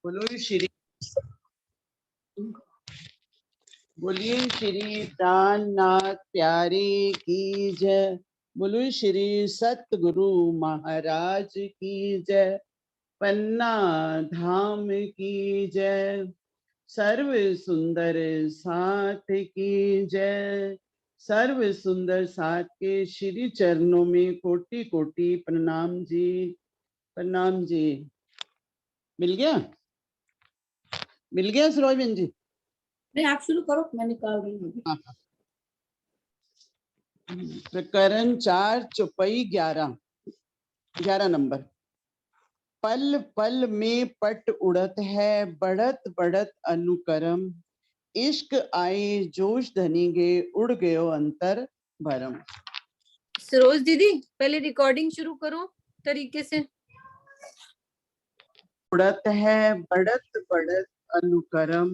बोलो श्री बोलिए श्री प्राणनाथ प्यारे की जय। बोलो श्री सतगुरु महाराज की जय। पन्ना धाम की जय। सर्व सुंदर साथ की जय। सर्व सुंदर साथ के श्री चरणों में कोटि कोटि प्रणाम जी। प्रणाम जी। मिल गया सरोजबेन जी। नहीं, आप शुरू करो, मैं निकाल रही हूँ। हाँ। प्रकरण 4 चौपाई 11 नंबर। पल पल में पट उड़त है बढ़त बढ़त अनुकरम। इश्क आए जोश धनी गे उड़ गयो अंतर भरम। सरोज दीदी पहले रिकॉर्डिंग शुरू करो तरीके से। उड़त है बढ़त बढ़त अनुकरम।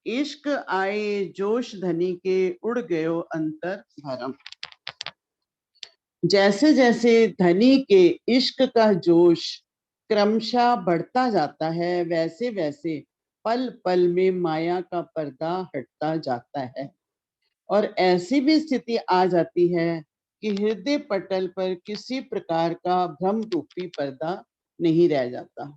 इश्क आए जोश धनी के उड़ गयो अंतर भरम। जैसे जैसे धनी के इश्क का जोश क्रमशः बढ़ता जाता है, वैसे वैसे पल पल में माया का पर्दा हटता जाता है और ऐसी भी स्थिति आ जाती है कि हृदय पटल पर किसी प्रकार का भ्रम रूपी पर्दा नहीं रह जाता।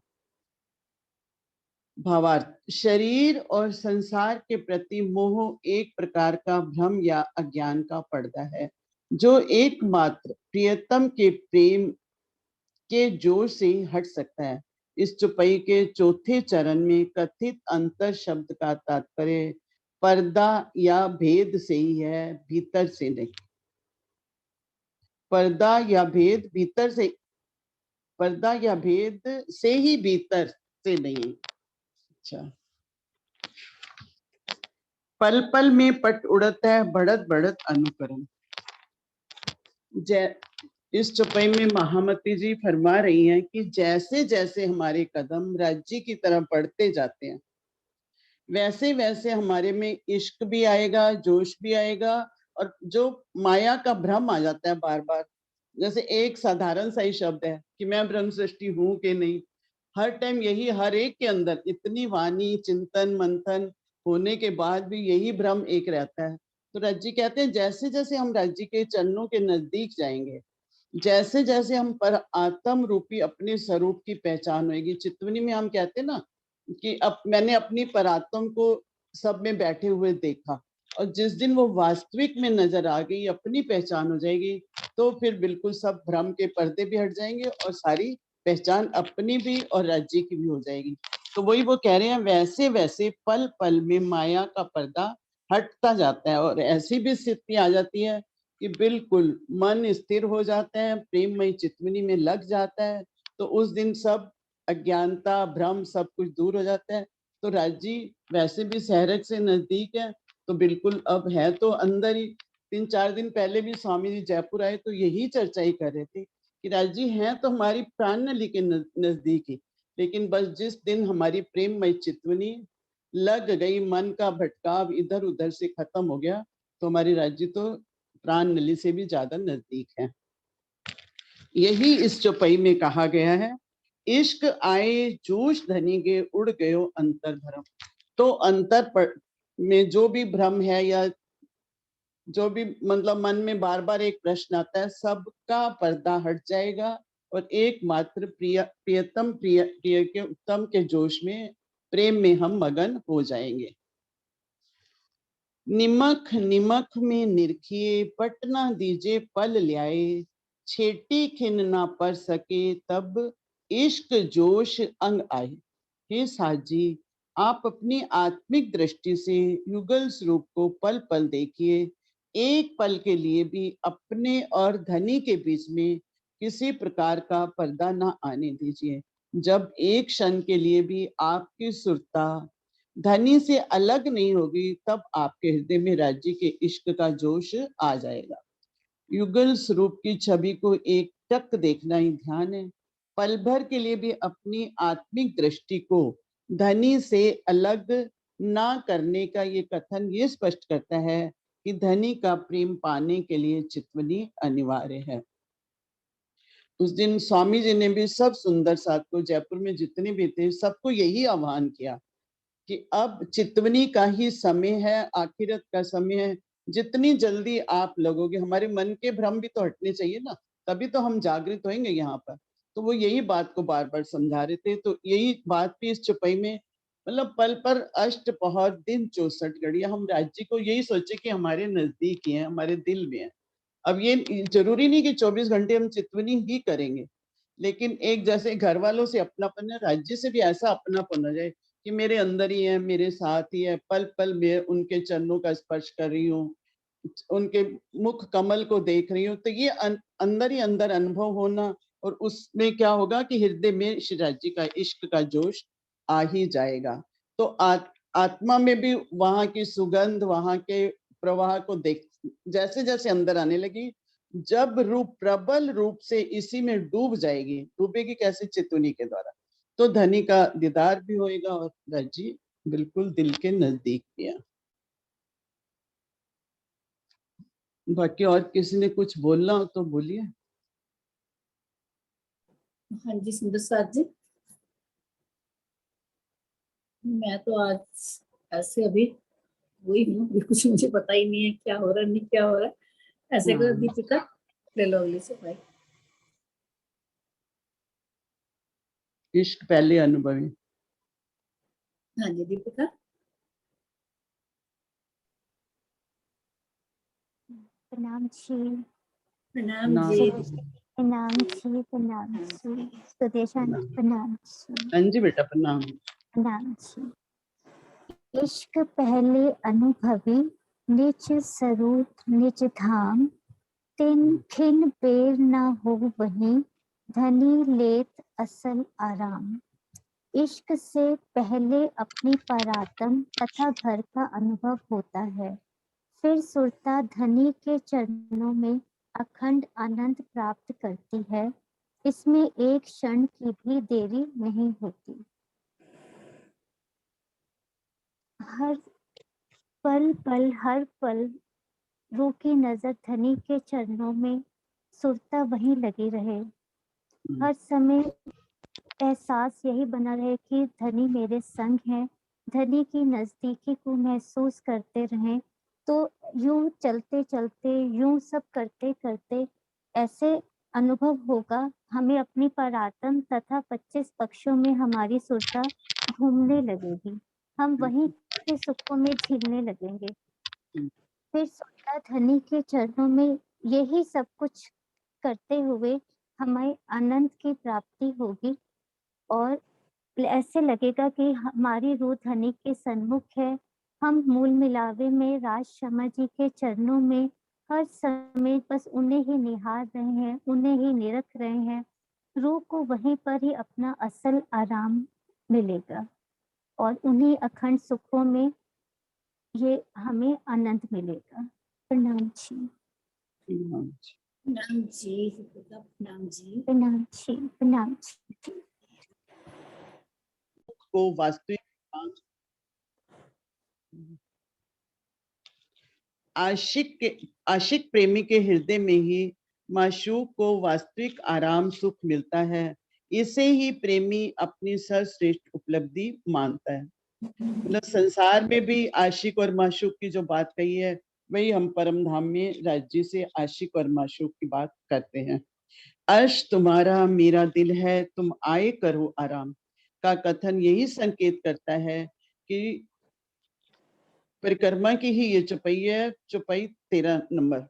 भावार्थ, शरीर और संसार के प्रति मोह एक प्रकार का भ्रम या अज्ञान का पर्दा है जो एकमात्र प्रियतम के प्रेम के जोश से हट सकता है। इस चौपाई के चौथे चरण में कथित अंतर शब्द का तात्पर्य पर्दा या भेद से ही है, भीतर से नहीं। पर्दा या भेद भीतर से, पर्दा या भेद से ही, भीतर से नहीं। अच्छा। पल पल में पट उड़त है बढ़त बढ़त अनुकरण। इस चौपाई में महामती जी फरमा रही हैं कि जैसे जैसे हमारे कदम राज्य की तरफ बढ़ते जाते हैं, वैसे वैसे हमारे में इश्क भी आएगा, जोश भी आएगा और जो माया का भ्रम आ जाता है बार बार। जैसे एक साधारण सा ही शब्द है कि मैं ब्रह्म सृष्टि हूं कि नहीं, हर टाइम यही हर एक के अंदर इतनी वाणी चिंतन मंथन होने के बाद भी यही भ्रम एक रहता है। तो राज्य कहते हैं जैसे जैसे हम राज्य के चरणों के नजदीक जाएंगे, जैसे जैसे हम पर आत्म रूपी अपने स्वरूप की पहचान होगी। चितवनी में हम कहते हैं ना कि अब मैंने अपनी परात्म को सब में बैठे हुए देखा, और जिस दिन वो वास्तविक में नजर आ गई, अपनी पहचान हो जाएगी, तो फिर बिल्कुल सब भ्रम के पर्दे भी हट जाएंगे और सारी पहचान अपनी भी और राज्य की भी हो जाएगी। तो वही वो कह रहे हैं, वैसे वैसे पल पल में माया का पर्दा हटता जाता है और ऐसी भी स्थिति आ जाती है कि बिल्कुल मन स्थिर हो जाता है, प्रेममय चितवनी में लग जाता है, तो उस दिन सब अज्ञानता भ्रम सब कुछ दूर हो जाता है। तो राजी वैसे भी सहरज से नजदीक है, तो बिल्कुल अब है तो अंदर ही। 3-4 दिन पहले भी स्वामी जी जयपुर आए तो यही चर्चा ही कर रहे थे कि राजी हैं तो हमारी प्राण नली के नजदीक ही, लेकिन बस जिस दिन हमारी प्रेममय चितवनी लग गई, मन का भटकाव इधर उधर से खत्म हो गया, तो हमारी राज्य तो प्राण नली से भी ज्यादा नजदीक है। यही इस चौपाई में कहा गया है, इश्क आए जोश धनी गे उड़ गयो अंतर भरम। तो अंतर पर में जो भी भ्रम है या जो भी मतलब मन में बार बार एक प्रश्न आता है, सबका पर्दा हट जाएगा और एकमात्र प्रियतम प्रिय के उत्तम के जोश में प्रेम में हम मगन हो जाएंगे। निमक निमक में निरखिए पटना दीजे पल ल्याए, छेटी खिन ना पर सके तब इश्क जोश अंग आए। हे साजी, आप अपनी आत्मिक दृष्टि से युगल स्वरूप को पल पल देखिए। एक पल के लिए भी अपने और धनी के बीच में किसी प्रकार का पर्दा ना आने दीजिए। जब एक क्षण के लिए भी आपकी सुरता धनी से अलग नहीं होगी, तब आपके हृदय में राज्य के इश्क का जोश आ जाएगा। युगल स्वरूप की छवि को एक टक देखना ही ध्यान है। पल भर के लिए भी अपनी आत्मिक दृष्टि को धनी से अलग ना करने का ये कथन ये स्पष्ट करता है कि धनी का प्रेम पाने के लिए चितवनी अनिवार्य है। उस दिन स्वामी जी ने भी सब सुंदर साथ को, जयपुर में जितने भी थे, सबको यही आह्वान किया कि अब चितवनी का ही समय है, आखिरत का समय है। जितनी जल्दी आप लगोगे, हमारे मन के भ्रम भी तो हटने चाहिए ना, तभी तो हम जागृत होंगे यहाँ पर। तो वो यही बात को बार बार समझा रहे थे। तो यही बात भी इस चौपाई में, मतलब पल पर अष्ट पहर दिन 64 घड़ियां, हम राज्य को यही सोचे कि हमारे नजदीक ही है, हमारे दिल में है। अब ये जरूरी नहीं कि 24 घंटे हम चितवनी ही करेंगे, लेकिन एक जैसे घर वालों से अपनापन है, राज्य से भी ऐसा अपनापन हो जाए कि मेरे अंदर ही है, मेरे साथ ही है, पल पल में उनके चरणों का स्पर्श कर रही हूँ, उनके मुख कमल को देख रही हूँ। तो ये अंदर ही अंदर अनुभव होना, और उसमें क्या होगा कि हृदय में श्री राज्य का इश्क का जोश आ ही जाएगा। तो आत्मा में भी वहां की सुगंध, वहां के प्रवाह को देख जैसे जैसे अंदर आने लगी, जब रूप प्रबल रूप से इसी में डूब जाएगी, डूबेगी कैसे? चितवनी के द्वारा, तो धनी का दीदार भी होएगा और राज्य बिल्कुल दिल के नजदीक भी है। बाकी और किसी ने कुछ बोलना हो तो बोलिए। हाँ जी सुंदर साथ जी, मैं तो आज ऐसे अभी वही हूँ, अभी कुछ मुझे पता ही नहीं है क्या हो रहा है, नहीं क्या हो रहा है। ऐसे करो दीपिका, ले लो अगली सफाई। इश्क पहले अनुभवी। हाँ जी दीपिका। प्रणाम जी। प्रणाम जी। प्रणाम जी। प्रणाम जी। स्वदेशांत प्रणाम जी। हाँ जी बेटा प्रणाम। प्रणाम जी। इश्क पहले अनुभवी, निज स्वरूप निज धाम, तिन खिन बेर न हो वहीं, धनी लेत असल आराम। इश्क से पहले अपनी परातम तथा घर का अनुभव होता है, फिर सुरता धनी के चरणों में अखंड आनंद प्राप्त करती है। इसमें एक क्षण की भी देरी नहीं होती। हर हर पल रूह की नजर धनी के चरणों में सुरता वहीं लगी रहे। हर समय एहसास यही बना रहे कि धनी मेरे संग है। धनी की नजदीकी को महसूस करते रहें। तो यूं चलते चलते, यूं सब करते करते ऐसे अनुभव होगा, हमें अपनी परातम तथा 25 पक्षों में हमारी सुरता घूमने लगेगी। हम वहीं के सुखों में झीलने लगेंगे। फिर सुरता धनी के चरणों में यही सब कुछ करते हुए हमें आनंद की प्राप्ति होगी, और ऐसे लगेगा कि हमारी रूह धनी के सन्मुख है। हम मूल मिलावे में राज शर्मा जी के चरणों में हर समय बस उन्हें ही निहार रहे हैं, उन्हें ही निरख रहे हैं। रूह को वहीं पर ही अपना असल आराम मिलेगा, और उन्हीं अखंड सुखों में ये हमें आनंद मिलेगा। प्रणाम जी। प्रणाम जी दीपिका, प्रणाम जी। प्रणाम जी। प्रणाम जी। को वास्तविक आशिक प्रेमी के हृदय में ही माशूक को वास्तविक आराम सुख मिलता है। इसे ही प्रेमी अपनी सर्वश्रेष्ठ उपलब्धि मानता है। मतलब संसार में भी आशिक और माशूक की जो बात कही है, वही हम परम धाम में राज्य से आशिक और माशूक की बात करते हैं। अर्श तुम्हारा मेरा दिल है, तुम आए करो आराम का कथन यही संकेत करता है कि परिक्रमा की ही ये चौपाई है, चौपाई 13 नंबर।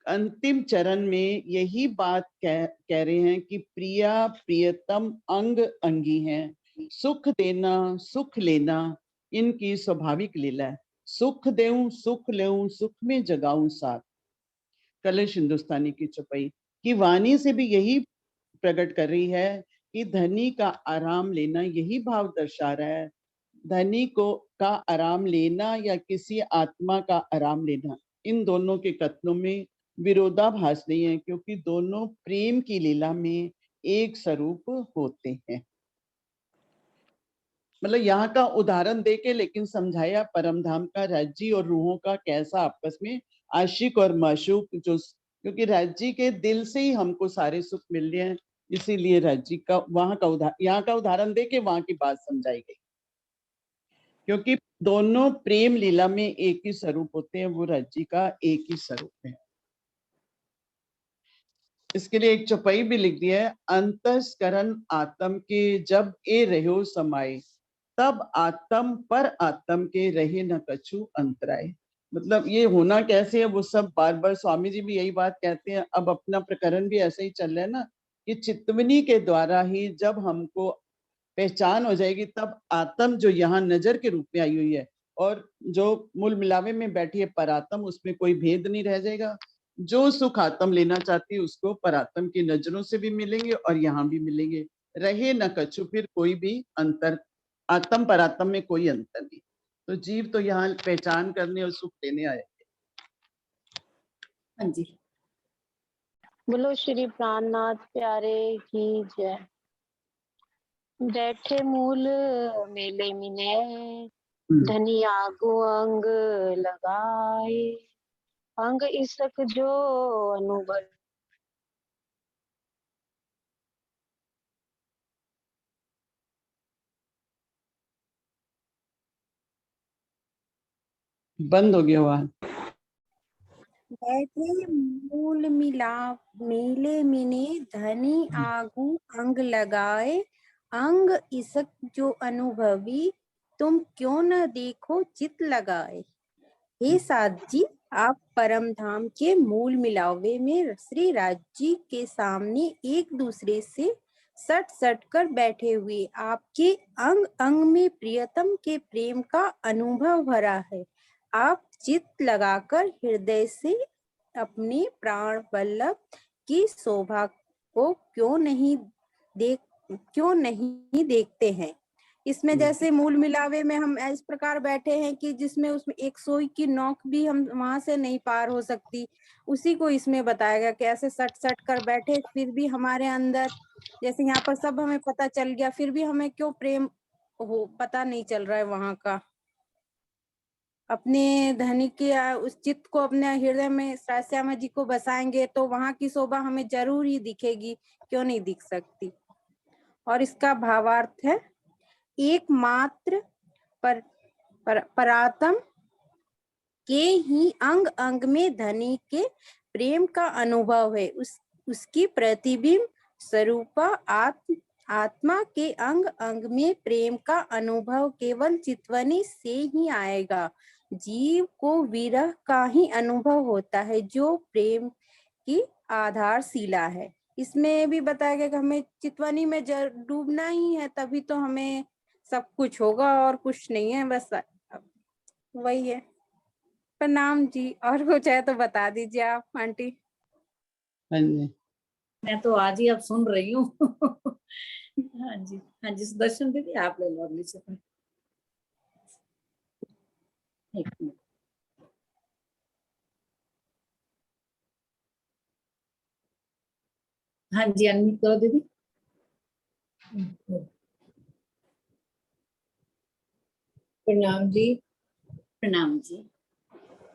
अंतिम चरण में यही बात कह रहे हैं कि प्रिया प्रियतम अंग अंगी हैं, सुख देना सुख लेना इनकी स्वाभाविक लीला है। सुख देऊं सुख लेऊं, सुख में जगाऊं साथ। कलश हिंदुस्तानी की चौपाई की वाणी से भी यही प्रकट कर रही है कि धनी का आराम लेना, यही भाव दर्शा रहा है। धनी को का आराम लेना या किसी आत्मा का आराम लेना, इन दोनों के कथनों में विरोधाभास नहीं है, क्योंकि दोनों प्रेम की लीला में एक स्वरूप होते हैं। मतलब यहाँ का उदाहरण देके लेकिन समझाया परमधाम का राज्य और रूहों का कैसा आपस में आशिक और माशूक जो क्योंकि राज्य के दिल से ही हमको सारे सुख मिल रहे हैं, इसीलिए राज्य का वहां का यहाँ का उदाहरण दे के वहां की बात समझाई गई। क्योंकि दोनों प्रेम लीला में एक ही स्वरूप होते हैं, वो राज्य का एक ही स्वरूप है। इसके लिए एक चौपाई भी लिख दी है, अंतस्करण आत्म के जब ए रहो समाये, तब आत्म पर आत्म के रहे न कछु अंतराय। मतलब ये होना कैसे है वो सब बार बार स्वामी जी भी यही बात कहते हैं। अब अपना प्रकरण भी ऐसे ही चल रहा है ना, कि चितवनी के द्वारा ही जब हमको पहचान हो जाएगी, तब आत्म जो यहाँ नजर के रूप में आई हुई है और जो मूल मिलावे में बैठी है परात्म, उसमें कोई भेद नहीं रह जाएगा। जो सुख आत्म लेना चाहती है उसको परात्म की नजरों से भी मिलेंगे और यहाँ भी मिलेंगे। रहे न कछु फिर कोई भी अंतर, आत्म परात्म में कोई अंतर नहीं। तो जीव तो यहाँ पहचान करने और सुख लेने आए। हाँ जी, बोलो श्री प्राणनाथ प्यारे की जय। बैठे मूल मेले मिने, धनी आगू अंग लगाए, अंग इसक जो अनुभव। बंद हो गया वहां। बैठे मूल मिला मेले मिने, धनी आगू अंग लगाए, अंग इसक जो अनुभवी, तुम क्यों न देखो चित लगाए। हे साध जी, आप परम धाम के मूल मिलावे में श्री राज जी के सामने एक दूसरे से सट सट कर बैठे हुए, आपके अंग अंग में प्रियतम के प्रेम का अनुभव भरा है। आप चित लगाकर हृदय से अपने प्राण वल्लभ की शोभा को क्यों नहीं देखते हैं। इसमें जैसे मूल मिलावे में हम इस प्रकार बैठे हैं कि जिसमें उसमें एक सोई की नोक भी हम वहां से नहीं पार हो सकती, उसी को इसमें बताया गया कि ऐसे सट सट कर बैठे, फिर भी हमारे अंदर जैसे यहाँ पर सब हमें पता चल गया, फिर भी हमें क्यों प्रेम हो पता नहीं चल रहा है वहां का। अपने धनी के उस चित्त को अपने हृदय में श्यामा जी को बसाएंगे तो वहां की शोभा हमें जरूर ही दिखेगी, क्यों नहीं दिख सकती। और इसका भावार्थ है, एकमात्र परात्म के ही अंग अंग में धनी के प्रेम का अनुभव है। उसकी प्रतिबिंब स्वरूपा आत्मा के अंग अंग में प्रेम का अनुभव केवल चितवनी से ही आएगा। जीव को विरह का ही अनुभव होता है जो प्रेम की आधारशिला है। इसमें भी बताया गया कि हमें चितवनी में डूबना ही है, तभी तो हमें सब कुछ होगा और कुछ नहीं है, बस वही है। प्रणाम जी, और कुछ है तो बता दीजिए आप आंटी। हाँ जी, मैं तो आज ही अब सुन रही हूँ। हाँ जी, हाँ जी, सुदर्शन दीदी आप ले लो अगली चपाई। एक मिनट। हाँ जी, अनम्यूट करो दीदी। प्रणाम जी। प्रणाम जी।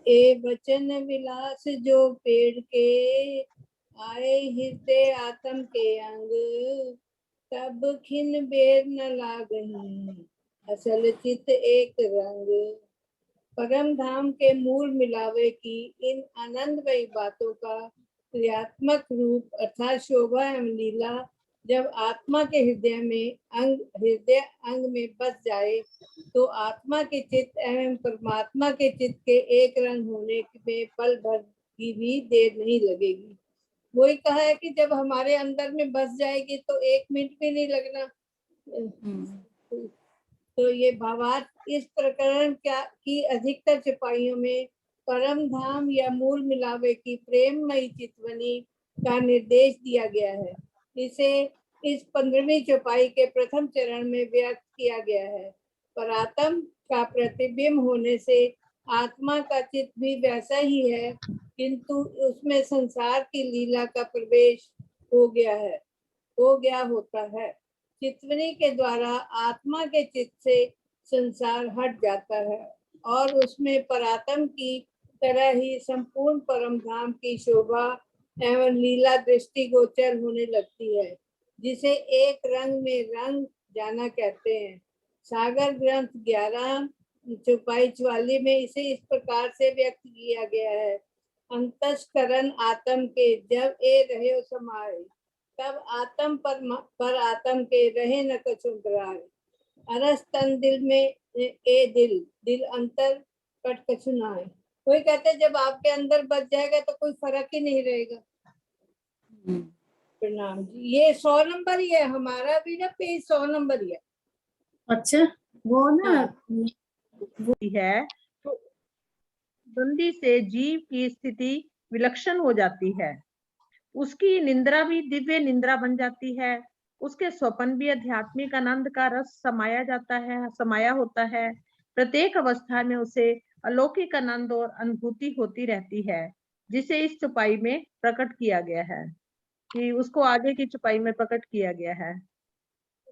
ए वचन विलास जो पेड़ के, आए हृदय आत्म के अंग, तब खिन बेर न लागही, असल चित एक रंग। परम धाम के मूल मिलावे की इन आनंदमयी बातों का क्रियात्मक रूप अर्थात शोभा एवं लीला जब आत्मा के हृदय अंग में बस जाए तो आत्मा के चित्त एवं परमात्मा के चित्त के एक रंग होने में पल भर की भी देर नहीं लगेगी। वही कहा है कि जब हमारे अंदर में बस जाएगी तो 1 मिनट भी नहीं लगना। तो ये भावार्थ इस प्रकरण की अधिकतर चपाइयों में परम धाम या मूल मिलावे की प्रेममयी चितवनी का निर्देश दिया गया है। इसे इस 15वीं चौपाई के प्रथम चरण में व्यक्त किया गया है। परात्म का प्रतिबिंब होने से आत्मा का चित्त भी वैसा ही है, किंतु उसमें संसार की लीला का प्रवेश हो गया होता है। चितवनी के द्वारा आत्मा के चित्त से संसार हट जाता है और उसमें परात्म की तरह ही संपूर्ण परम धाम की शोभा एवं लीला दृष्टि गोचर होने लगती है, जिसे एक रंग में रंग जाना कहते हैं। सागर ग्रंथ 11 चौपाई 44 में इसे इस प्रकार से व्यक्त किया गया है। अंतस्करण आत्म के जब ए रहे समाए, तब आत्म पर आत्म के रहे न कछु अंतराय। अरस तन दिल में ए दिल, दिल अंतर कट कछु नाय। कोई कहते जब आपके अंदर बच जाएगा तो कोई फर्क ही नहीं रहेगा। प्रणाम जी। ये 100 नंबर ही है हमारा भी ना, पेज 100 नंबर ही है। अच्छा, वो ना है तो बंदी से जीव की स्थिति विलक्षण हो जाती है। उसकी निंद्रा भी दिव्य निंद्रा बन जाती है। उसके स्वप्न भी आध्यात्मिक आनंद का रस समाया होता है। प्रत्येक अवस्था में उसे अलौकिक आनंद और अनुभूति होती रहती है, जिसे इस चौपाई में प्रकट किया गया है। कि उसको आगे की चौपाई में प्रकट किया गया है।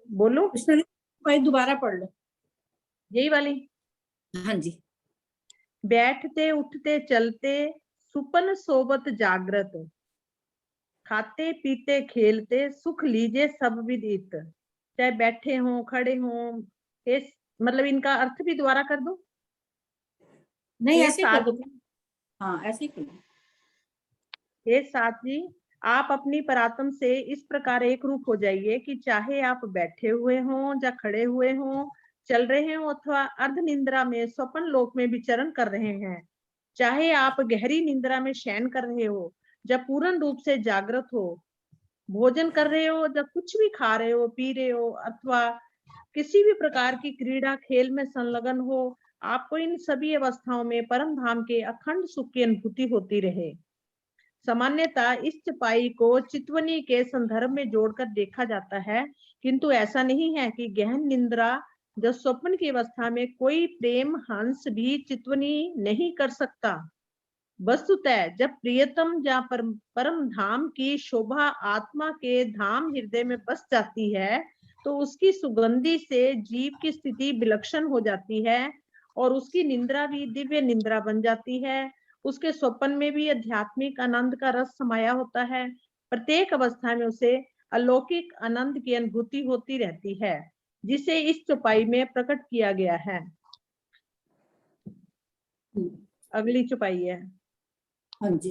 बोलो, भाई दोबारा पढ़ लो। यही वाली। हाँ जी। बैठते उठते चलते सुपन सोबत जागृत, खाते पीते खेलते सुख लीजिए सब विदित। चाहे बैठे हों खड़े हों, मतलब इनका अर्थ भी दोबारा कर दो। नहीं ऐसे कर दो। हाँ ऐसे कर दो। हे साथ जी, आप अपनी परात्म से इस प्रकार एक रूप हो जाइए कि चाहे आप बैठे हुए हों या खड़े हुए हों, चल रहे हो अथवा अर्ध निंद्रा में स्वप्न लोक में विचरण कर रहे हैं, चाहे आप गहरी निंद्रा में शयन कर रहे हो जब पूर्ण रूप से जागृत हो, भोजन कर रहे हो जब कुछ भी खा रहे हो पी रहे हो, अथवा किसी भी प्रकार की क्रीड़ा खेल में संलग्न हो, आपको इन सभी अवस्थाओं में परम धाम के अखंड सुख की अनुभूति होती रहे। सामान्यतः इस चौपाई को चितवनी के संदर्भ में जोड़कर देखा जाता है, किंतु ऐसा नहीं है कि गहन निंद्रा जब स्वप्न की अवस्था में कोई प्रेम हंस भी चितवनी नहीं कर सकता। वस्तुतः जब प्रियतम या परम धाम की शोभा आत्मा के धाम हृदय में बस जाती है, तो उसकी सुगंधि से जीव की स्थिति विलक्षण हो जाती है और उसकी निंद्रा भी दिव्य निंद्रा बन जाती है। उसके स्वप्न में भी आध्यात्मिक आनंद का रस समाया होता है। प्रत्येक अवस्था में उसे अलौकिक आनंद की अनुभूति होती रहती है, जिसे इस चौपाई में प्रकट किया गया है। अगली चौपाई है। हाँ जी।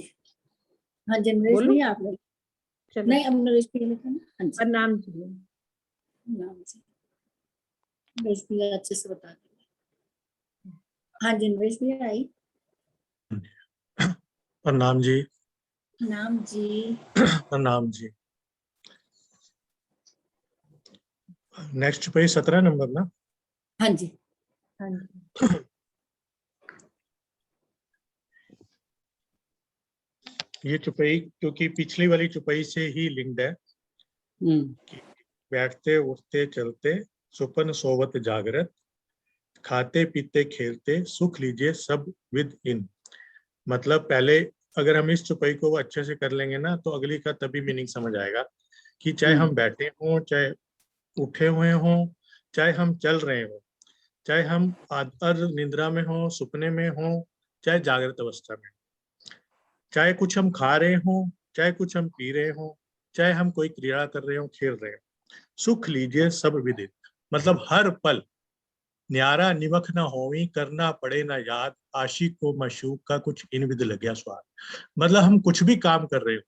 हाँ जी नरेश भैया आप लोग। नहीं अब नरेश भैया लिखा ना। हाँ जी। नाम जी नरेश भैया अच्छे से बता देंगे। हाँ जी नरेश भैया आई। प्रणाम जी। नाम जी। प्रणाम जी। नेक्स्ट पेज 17 नंबर ना। हाँ जी। हाँ जी। ये चौपाई क्योंकि पिछली वाली चौपाई से ही लिंक्ड है। बैठते उठते चलते सुपन सोवत जागृत, खाते पीते खेलते सुख लीजिए सब विद इन। मतलब पहले अगर हम इस चौपाई को अच्छे से कर लेंगे ना, तो अगली का तभी मीनिंग समझ आएगा कि चाहे हम बैठे हों, चाहे उठे हुए हों, चाहे हम चल रहे हों, चाहे हम अर्ध निद्रा में हों, सुपने में हों, चाहे जागृत अवस्था में, चाहे कुछ हम खा रहे हों, चाहे कुछ हम पी रहे हों, चाहे हम कोई क्रीड़ा कर रहे हों, खेल रहे हों, सुख लीजिए सब विदित। मतलब हर पल न्यारा निमख न होवी, करना पड़े ना याद, आशिक को मशूक का कुछ इन विद लग गया स्वाद। मतलब हम कुछ भी काम कर रहे हो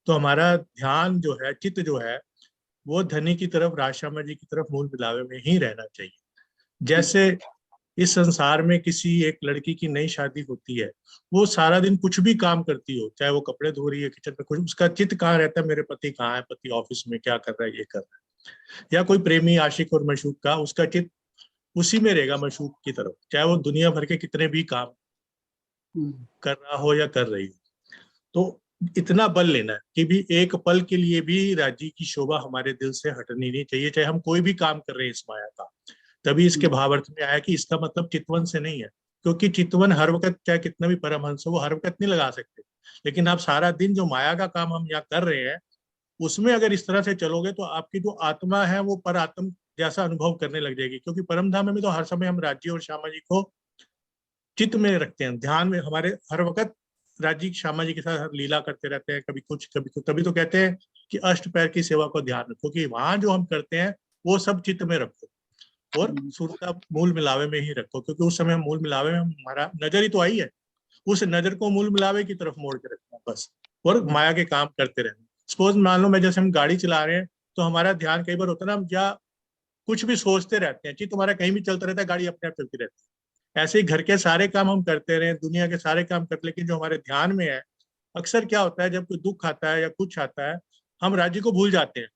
तो हमारा ध्यान जो है, चित्त जो है, वो धनी की तरफ, राजश्यामा जी की तरफ, मूल मिलावे में ही रहना चाहिए। जैसे इस संसार में किसी एक लड़की की नई शादी होती है, वो सारा दिन कुछ भी काम करती हो, चाहे वो कपड़े धो रही है किचन में, कुछ उसका चित्त कहाँ रहता है, मेरे पति कहाँ है, पति ऑफिस में क्या कर रहा है, ये कर रहा है। या कोई प्रेमी आशिक और मशूक का, उसका चित्त उसी में रहेगा, मशूक की तरफ, चाहे वो दुनिया भर के कितने भी काम कर रहा हो या कर रही हो। तो इतना बल लेना है कि भी एक पल के लिए भी राज्य की शोभा हमारे दिल से हटनी नहीं चाहिए, चाहे हम कोई भी काम कर रहे हैं इस माया का। तभी इसके भावार्थ में आया कि इसका मतलब चितवन से नहीं है, क्योंकि चितवन हर वक्त चाहे कितना भी परमहंस हो, वो हर वक्त नहीं लगा सकते। लेकिन आप सारा दिन जो माया का काम हम यहाँ कर रहे हैं, उसमें अगर इस तरह से चलोगे तो आपकी जो आत्मा है वो पर आत्म जैसा अनुभव करने लग जाएगी। क्योंकि परम धाम में तो हर समय हम राज्य और श्यामा जी को चित्त में रखते हैं, ध्यान में, हमारे हर वक्त राज्य श्यामा जी के साथ लीला करते रहते हैं, कभी कुछ कभी कुछ। तभी तो कहते हैं कि अष्ट पैर की सेवा को ध्यान रखो, कि वहां जो हम करते हैं वो सब चित्त में रखो और सुरता मूल मिलावे में ही रखो, क्योंकि उस समय मूल मिलावे में हमारा नजर ही तो आई है, उस नजर को मूल मिलावे की तरफ मोड़ के रखना बस, और माया के काम करते रहना। सपोज मान लो मैं जैसे हम गाड़ी चला रहे हैं तो हमारा ध्यान कई बार होता है ना, हम या कुछ भी सोचते रहते हैं, तुम्हारा कहीं भी चलता रहता है, गाड़ी अपने आप चलती रहती है। ऐसे ही घर के सारे काम हम करते रहे, दुनिया के सारे काम करते, लेकिन जो हमारे ध्यान में है, अक्सर क्या होता है जब कोई दुख आता है या कुछ आता है, हम राज्य को भूल जाते हैं।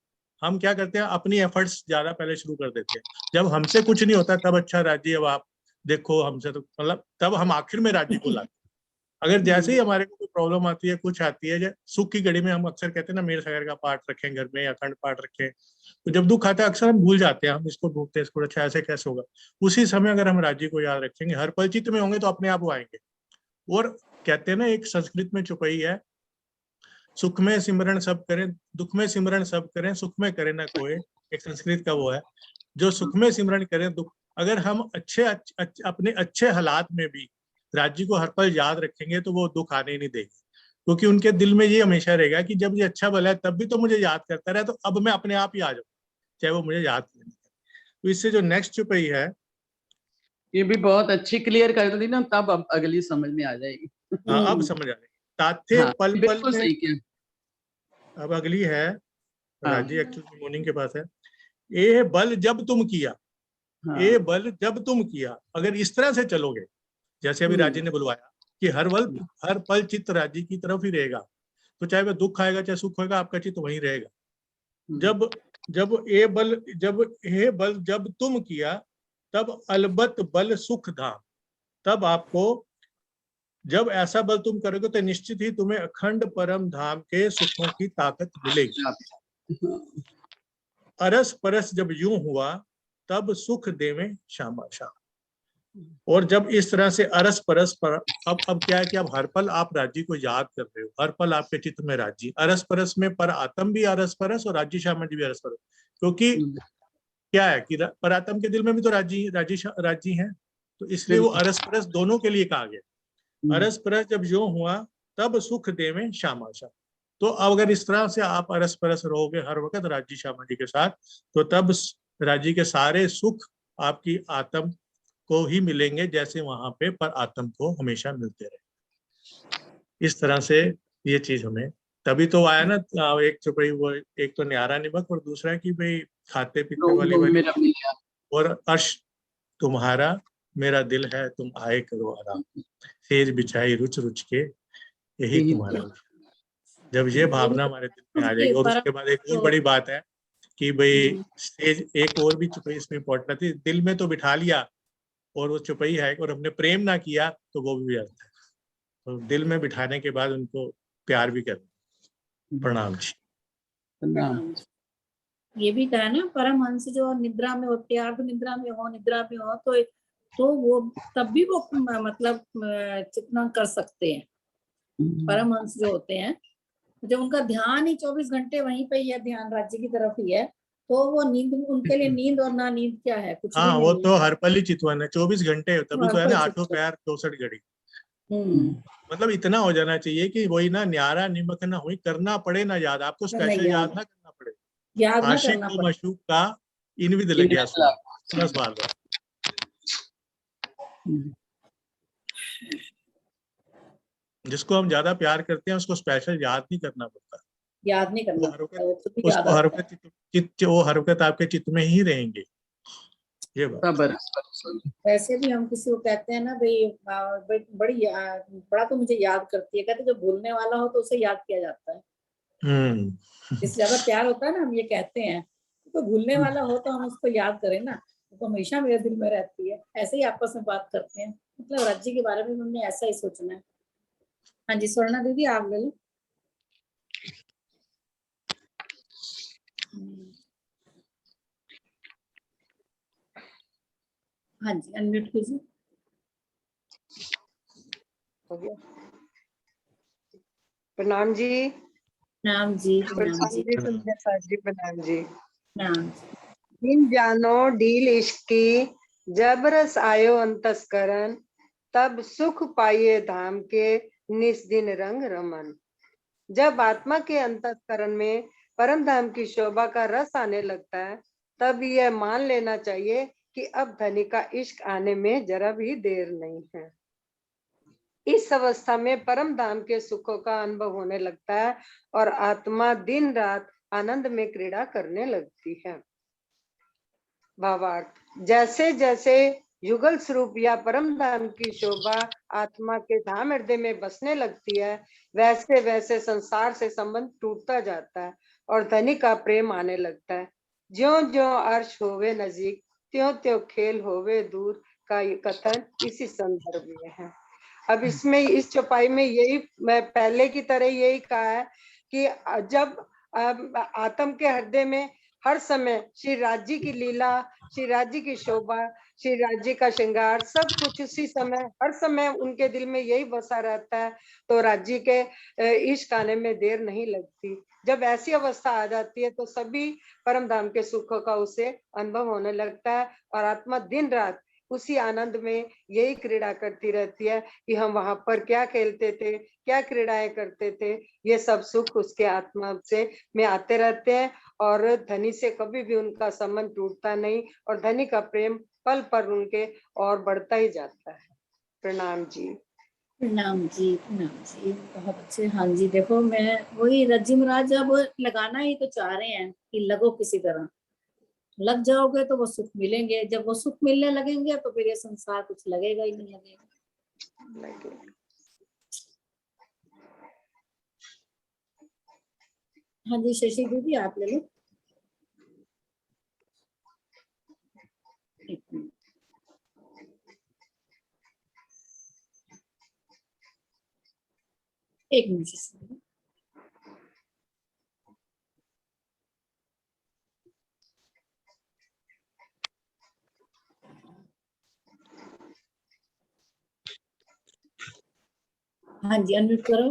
हम क्या करते हैं, अपनी एफर्ट्स ज्यादा पहले शुरू कर देते हैं। जब हमसे कुछ नहीं होता तब अच्छा राज्य, अब आप देखो हमसे तो मतलब तब हम आखिर में राज्य को लाते हैं। अगर जैसे ही हमारे को कोई प्रॉब्लम आती है, कुछ आती है, सुख की घड़ी में हम अक्सर कहते हैं ना, मेरे सागर का पाठ रखें घर में या अखंड पाठ रखें, तो जब दुख आता है अक्सर हम भूल जाते हैं, हम इसको ढूंढते हैं, इसको अच्छा ऐसे कैसे होगा। उसी समय अगर हम राज्य को याद रखेंगे, हर पल चित्त में होंगे, तो अपने आप वो आएंगे। और कहते हैं ना, एक संस्कृत में चौपाई है, सुख में सिमरण सब करें, दुख में सिमरण सब करें, सुख में करे ना कोई। एक संस्कृत का वो है, जो सुख में सिमरण करें, दुख, अगर हम अपने अच्छे हालात में भी राज्य को हर पल याद रखेंगे तो वो दुख आने नहीं देंगे, क्योंकि उनके दिल में ये हमेशा रहेगा कि जब ये अच्छा भला है तब भी तो मुझे याद करता रहा, तो अब मैं अपने आप ही आ जाऊँ, चाहे वो मुझे याद नहीं। तो इससे जो नेक्स्ट चौपाई है, ये भी बहुत अच्छी क्लियर कर दी ना, तब अब अगली समझ में आ जाएगी। अब समझ आ रही। ताथे हाँ, पल पल बिल्कुल में, सही किया। अब अगली है हाँ, राज्य एक्चुअली मॉर्निंग के पास है। ए बल जब तुम किया, हाँ, ए बल जब तुम किया, अगर इस तरह से चलोगे, जैसे अभी राजी ने बुलवाया कि हर पल चित्त राज्य की तरफ ही रहेगा, तो चाहे वह दुख आएगा चाहे सुख होगा, आपका चित्त वहीं रहेगा। जब जब हे बल जब तुम किया, तब अलबत बल सुख धाम। तब आपको जब ऐसा बल तुम करोगे तो निश्चित ही तुम्हें अखंड परम धाम के सुखों की ताकत मिलेगी। अरस परस जब यूं हुआ, तब सुख देवे श्यामा श्याम। और जब इस तरह से अरस परस पर, अब क्या है कि अब हर पल आप राज्य को याद कर रहे हो, हर पल आपके चित्त में राज्य, अरस परस में पर आत्म भी अरस परस और राज्य श्यामा जी भी अरस परस, क्योंकि क्या है कि पर आत्म के दिल में भी तो राज्य है, तो इसलिए वो अरस परस दोनों के लिए कहा गया। अरस परस जब यूं हुआ, तब सुख देवे श्यामा श्याम। तो अब अगर इस तरह से आप अरस परस रहोगे हर वक्त राज्य श्यामा जी के साथ, तो तब राज्य के सारे सुख आपकी आत्म को ही मिलेंगे, जैसे वहां पे पर आत्म को हमेशा मिलते रहे। इस तरह से ये चीज हमें, तभी तो आया ना एक तो भाई वो, एक तो न्यारा निमक और दूसरा कि भाई खाते पीते वाली और अर्श तुम्हारा मेरा दिल है, तुम आए करो आराम, सेज बिछाई रुच रुच के यही तुम्हारा। जब ये भावना हमारे दिल में आ जाएगी, और उसके बाद एक और बड़ी बात है कि भाई सेज, एक और भी चुपई इसमें इम्पोर्टेंट थी, दिल में तो बिठा लिया और वो चुपई है, और हमने प्रेम ना किया तो वो भी व्यर्थ है। तो दिल में बिठाने के बाद उनको प्यार भी करना। प्रणाम जी। प्रणाम। ये भी कहा ना, परमहंस जो निद्रा में होते हैं, अर्ध निद्रा में हो तो वो तब भी वो मतलब चिंतन कर सकते हैं। परमहंस जो होते हैं, जब उनका ध्यान ही 24 घंटे वहीं पे ही है, ध्यान राज्य की तरफ ही है, तो वो नींद, उनके लिए नींद और ना नींद क्या है, कुछ हाँ, भी वो नहीं तो है। हर पल ही चितवन है, 24 घंटे, तभी तो है ना 8 पैर 64 घड़ी। मतलब इतना हो जाना चाहिए कि वही ना, न्यारा निमक ना हुई, करना पड़े ना याद, आपको स्पेशल याद ना करना पड़े, याद ना आशिक करना को पड़े। मशूक का इनविद लग गया स्वाद। जिसको हम ज्यादा प्यार करते हैं उसको स्पेशल याद नहीं करना पड़ता, याद नहीं करना उसको हर वक्त आपके चित्त में ही रहेंगे। ये बात। वैसे भी हम किसी को कहते हैं ना भाई बड़ा तो मुझे याद करती है, कहते जो भूलने वाला हो तो उसे याद किया जाता है। इससे ज्यादा प्यार होता है ना, हम ये कहते हैं, तो भूलने वाला हो तो हम उसको याद करें ना, तो हमेशा मेरे दिल में रहती है। ऐसे ही आपस में बात करते हैं, मतलब राज्य के बारे में हमने ऐसा ही सोचना है। हाँ जी, स्वर्णा दीदी आप ले लो। हाँ जी, अनम्यूट कीजिए। प्रणाम जी। प्रणाम जी। प्रणाम जी। प्रणाम जी। प्रणाम। दिन जानो डील इश्क की, जब रस आयो अंतस्करण, तब सुख पाइए धाम के, निस्दिन रंग रमन। जब आत्मा के अंतःकरण में परम धाम की शोभा का रस आने लगता है, तब यह मान लेना चाहिए कि अब धनी का इश्क आने में जरा भी देर नहीं है। इस अवस्था में परम धाम के सुखों का अनुभव होने लगता है और आत्मा दिन रात आनंद में क्रीड़ा करने लगती है। भावार्थ, जैसे जैसे युगल स्वरूप या परम धाम की शोभा आत्मा के धाम हृदय में बसने लगती है, वैसे वैसे संसार से संबंध टूटता जाता है और धनी का प्रेम आने लगता है। ज्यों ज्यों अर्श होवे नजीक, त्यों त्यों खेल होवे दूर का ये कथन इसी संदर्भ में है। अब इसमें इस चौपाई में यही मैं पहले की तरह यही कहा है कि जब आत्म के हृदय में हर समय श्री राज्य की लीला, श्री राज्य की शोभा, श्री राज्य का श्रृंगार, सब कुछ उसी समय हर समय उनके दिल में यही बसा रहता है, तो राज्य के इश्क आने में देर नहीं लगती। जब ऐसी अवस्था आ जाती है तो सभी परम धाम के सुखों का उसे अनुभव होने लगता है और आत्मा दिन रात उसी आनंद में यही क्रीड़ा करती रहती है कि हम वहां पर क्या खेलते थे, क्या क्रीड़ाएं करते थे, ये सब सुख उसके आत्मा से में आते रहते हैं और धनी से कभी भी उनका संबंध टूटता नहीं और धनी का प्रेम पल पर उनके और बढ़ता ही जाता है। प्रणाम जी। प्रणाम जी, प्रणाम जी, बहुत अच्छे। हाँ जी, देखो मैं वही रज्जी महाराज अब लगाना ही तो चाह रहे हैं कि लगो किसी तरह, लग जाओगे तो वो सुख मिलेंगे, जब वो सुख मिलने लगेंगे तो फिर ये संसार कुछ लगेगा ही नहीं लगेगा। हाँ जी शशि दीदी आप ले लो। एक मिनट। हाँ जी अनम्यूट करो।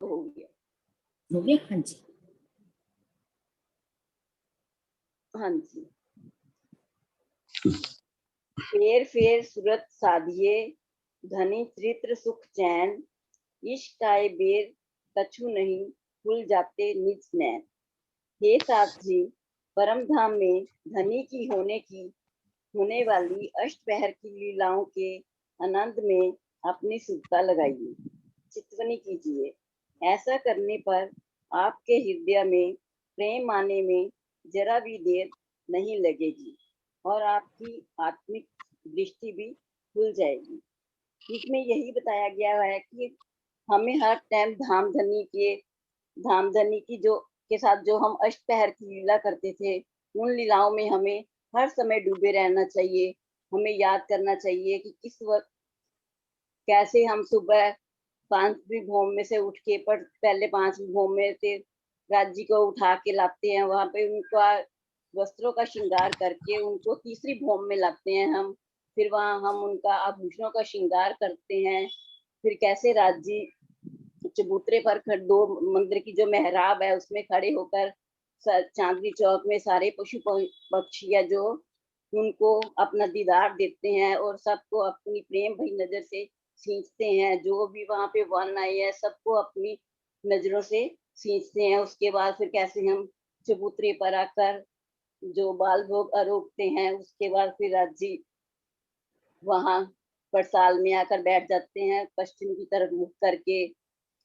हो गया हाँ जी। हाँ जी। फेर फेर सूरत साधिए, धनी चरित्र सुख चैन, इश्क आए बेर कछु नहीं, खुल जाते निज नैन। हे साथ जी, परम धाम में धनी की होने वाली अष्टपहर की लीलाओं के आनंद में अपनी सुखता लगाइए, चितवनी कीजिए। ऐसा करने पर आपके हृदय में प्रेम आने में जरा भी देर नहीं लगेगी और आपकी आत्मिक दृष्टि भी खुल जाएगी। इसमें यही बताया गया है कि हमें हर टाइम धामधनी की जो के साथ जो हम अष्टपहर की लीला करते थे, उन लीलाओं में हमें हर समय डूबे रहना चाहिए। हमें याद करना चाहिए कि किस वक्त कैसे हम सुबह 5वीं भोम में से उठ के पहले 5वीं भोम में से राज्य को उठा के लाते हैं, वहां पे उनका वस्त्रों का श्रृंगार करके उनको तीसरी भोम में लाते हैं हम, फिर वहां हम उनका आभूषणों का श्रृंगार करते हैं। फिर कैसे राज्य चबूतरे पर दो मंदिर की जो मेहराब है उसमें खड़े होकर चांदनी चौक में सारे पशु पक्षी जो उनको अपना दीदार देते हैं और सबको अपनी प्रेम भरी नजर से सींचते हैं। जो भी वहां पे वन आए हैं सबको अपनी नजरों से सींचते हैं। उसके बाद फिर कैसे हम चबूतरे पर आकर जो बाल भोग आरोपते हैं, उसके बाद फिर राज्य वहां पड़साल में आकर बैठ जाते हैं पश्चिम की तरफ मुख करके।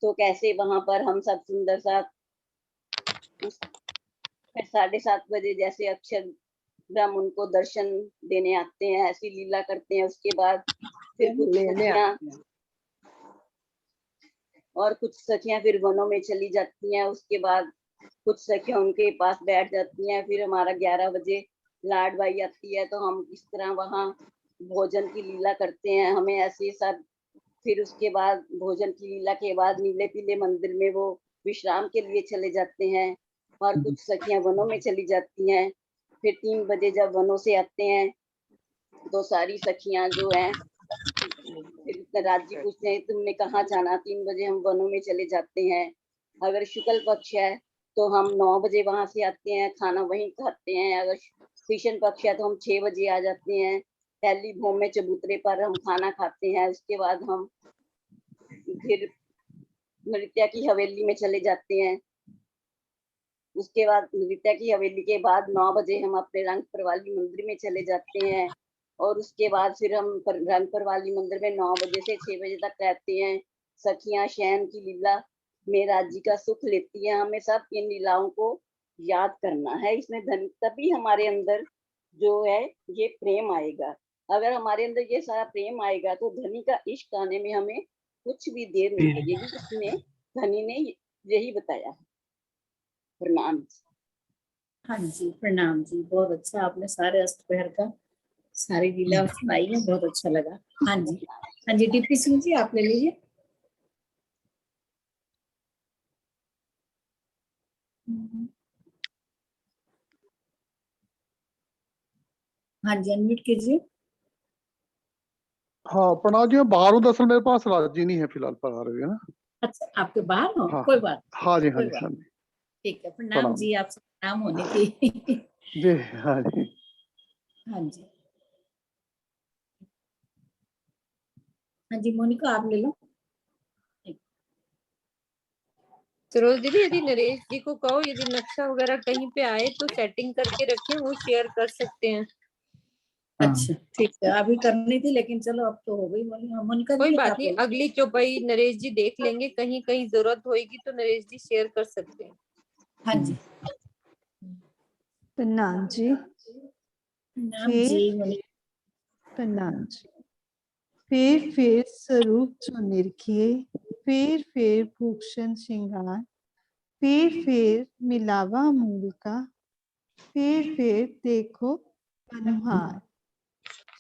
तो कैसे वहां पर हम सब सुंदर सा 7:30 बजे जैसे अक्षर ब्रह्म उनको दर्शन देने आते हैं, ऐसी लीला करते हैं। उसके बाद फिर कुछ सखियां फिर वनों में चली जाती हैं। उसके बाद कुछ सखियां उनके पास बैठ जाती हैं। फिर हमारा 11 बजे लाड बाई आती है, तो हम इस तरह वहां भोजन की लीला करते हैं। हमें ऐसे सब फिर उसके बाद भोजन की लीला के बाद नीले पीले मंदिर में वो विश्राम के लिए चले जाते हैं और कुछ सखियां वनों में चली जाती हैं। फिर 3 बजे जब वनों से आते हैं तो सारी सखियां जो हैं फिर राज्य पूछते हैं तुमने कहाँ जाना। 3 बजे हम वनों में चले जाते हैं। अगर शुक्ल पक्ष है तो हम 9 बजे वहां से आते हैं, खाना वहीं खाते हैं। अगर कृष्ण पक्ष है तो हम 6 बजे आ जाते हैं। पहली भूमि में चबूतरे पर हम खाना खाते हैं, उसके बाद हम फिर नृत्य की हवेली में चले जाते हैं। उसके बाद नृत्य की हवेली के बाद 9 बजे हम अपने रंगपुर वाली मंदिर में चले जाते हैं, और उसके बाद फिर हम रंगपुर वाली मंदिर में 9 बजे से 6 बजे तक रहते हैं। सखियां शयन की लीला में राज्य का सुख लेती हैं। हमें सब इन लीलाओं को याद करना है। इसमें धन तभी हमारे अंदर जो है ये प्रेम आएगा। अगर हमारे अंदर ये सारा प्रेम आएगा तो धनी का इश्क आने में हमें कुछ भी देर नहीं लगेगी। इसमें धनी ने यही बताया है। प्रणाम। हाँ जी, प्रणाम जी, बहुत अच्छा, आपने सारे अष्टपहर का सारी लीला सुनाई है, बहुत अच्छा लगा। हाँ जी, हाँ जी, डीपी सिंह जी आप ले लीजिए। हाँ जी, अनम्यूट कीजिए। हाँ प्रणाम जी, मैं बाहर हूँ, दरअसल मेरे पास राजी नहीं है फिलहाल पढ़ा रहे है ना। अच्छा, आपके बाहर हो? हाँ कोई बात नहीं, हाँ जी, हाँ कोई जी, बात हाँ नहीं। जी, ठीक है, प्रणाम प्रणाम जी, आपसे प्रणाम होने की। जी, हाँ जी। हाँ जी, हाँ जी, मोनिका आप ले लो। सरोज दीदी, यदि नरेश जी को कहो यदि नक्शा वगैरह कहीं पे आए तो सेटिंग करके रखें, वो शेयर कर सकते हैं। अच्छा ठीक है, अभी करनी थी लेकिन चलो अब तो हो गई। मोनिका कोई जी बात आप नहीं, ले लो। अगली चौपाई नरेश जी देख लेंगे, कहीं कहीं जरूरत होगी तो नरेश जी शेयर कर सकते हैं। हाँ जी, प्रणाम जी। प्रणाम जी मोनिका। प्रणाम जी। फेर स्वरूप जो निरखिए, फेर भूषण श्रृंगार, फेर मिलावा मूल का, फेर देखो अनुहार।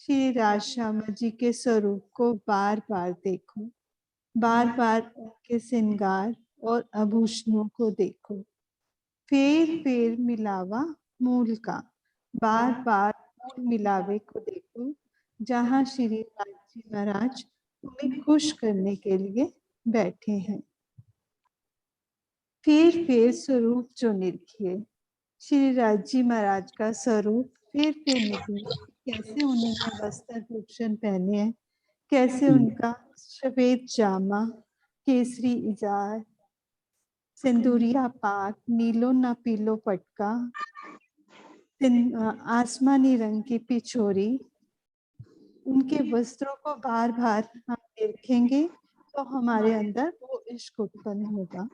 श्री राजश्यामा जी के स्वरूप को बार बार देखो, बार बार उनके श्रृंगार और आभूषणों को देखो। फेर मिलावा मूल का, बार बार मूल मिलावे को देखो, जहाँ श्री राज जी महाराज तुम्हें खुश करने के लिए बैठे हैं। फेर स्वरूप जो निरखिए, श्री राज जी महाराज का स्वरूप फेर निकले। कैसे उन्होंने वस्त्र भूषण पहने हैं, कैसे उनका श्वेत जामा, केसरी इजार, सिंदूरिया पाक, नीलो न पीलो पटका, आसमानी रंग की पिछोरी। उनके वस्त्रों को बार बार हम देखेंगे तो हमारे अंदर वो इश्क उत्पन्न होगा।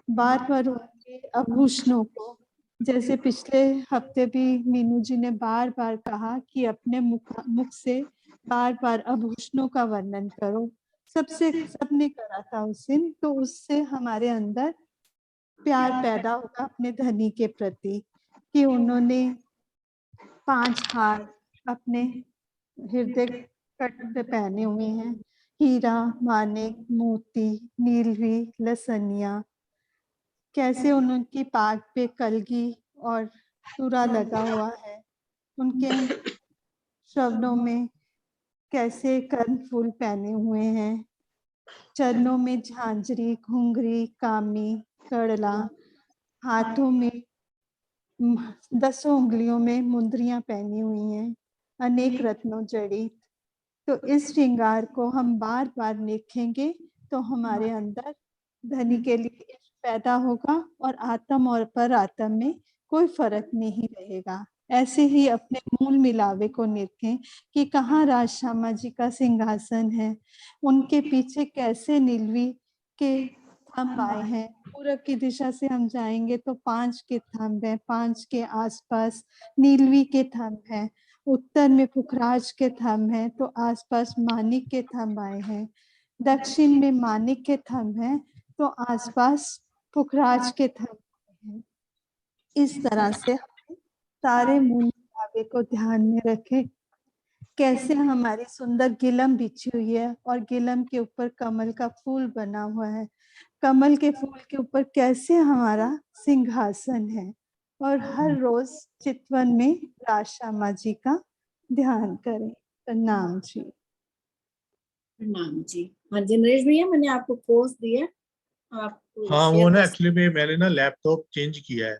बार बार उनके आभूषणों को, जैसे पिछले हफ्ते भी मीनू जी ने बार बार कहा कि अपने मुख से बार बार आभूषणों का वर्णन करो। सबने करा था उस दिन, तो उससे हमारे अंदर प्यार पैदा होगा अपने धनी के प्रति, कि उन्होंने 5 हार अपने हृदय कट पे पहने हुए हैं, हीरा, मानिक, मोती, नीलवी, लसनिया। कैसे उनकी पाग पे कलगी और तुरा लगा हुआ है, उनके श्रवणों में कैसे कर्णफूल पहने हुए हैं, चरणों में झांझरी, घुंघरी, कामी, कड़ला, हाथों में 10 उंगलियों में मुंदरियां पहनी हुई हैं, अनेक रत्नों जड़ित। तो इस श्रृंगार को हम बार बार देखेंगे तो हमारे अंदर धनी के लिए इश्क पैदा होगा और आत्म और पर आत्म में कोई फर्क नहीं रहेगा। ऐसे ही अपने मूल मिलावे को निरखें कि कहाँ राजश्यामा जी का सिंहासन है, उनके पीछे कैसे नीलवी के थंब आए हैं। पूरब की दिशा से हम जाएंगे तो 5 के थंब हैं, 5 के आसपास नीलवी के थंब हैं। उत्तर में पुखराज के थंब हैं तो आसपास मानिक के थंब आए हैं। दक्षिण में मानिक के थंब हैं तो आसपास पुखराज के थंब हैं। इस तरह से सारे मूल मिलावे को ध्यान में रखें। कैसे हमारी सुंदर गिलम बिछी हुई है और गिलम के ऊपर कमल का फूल बना हुआ है, कमल के फूल के ऊपर कैसे हमारा सिंहासन है। और हर रोज चितवन में राजश्यामा जी का ध्यान करें। प्रणाम जी। प्रणाम जी। हाँ जी, नरेश भैया मैंने आपको पोस्ट दिया, आप हाँ वो शेयर ना कर एक्चुअली मैंने ना लैपटॉप चेंज किया है,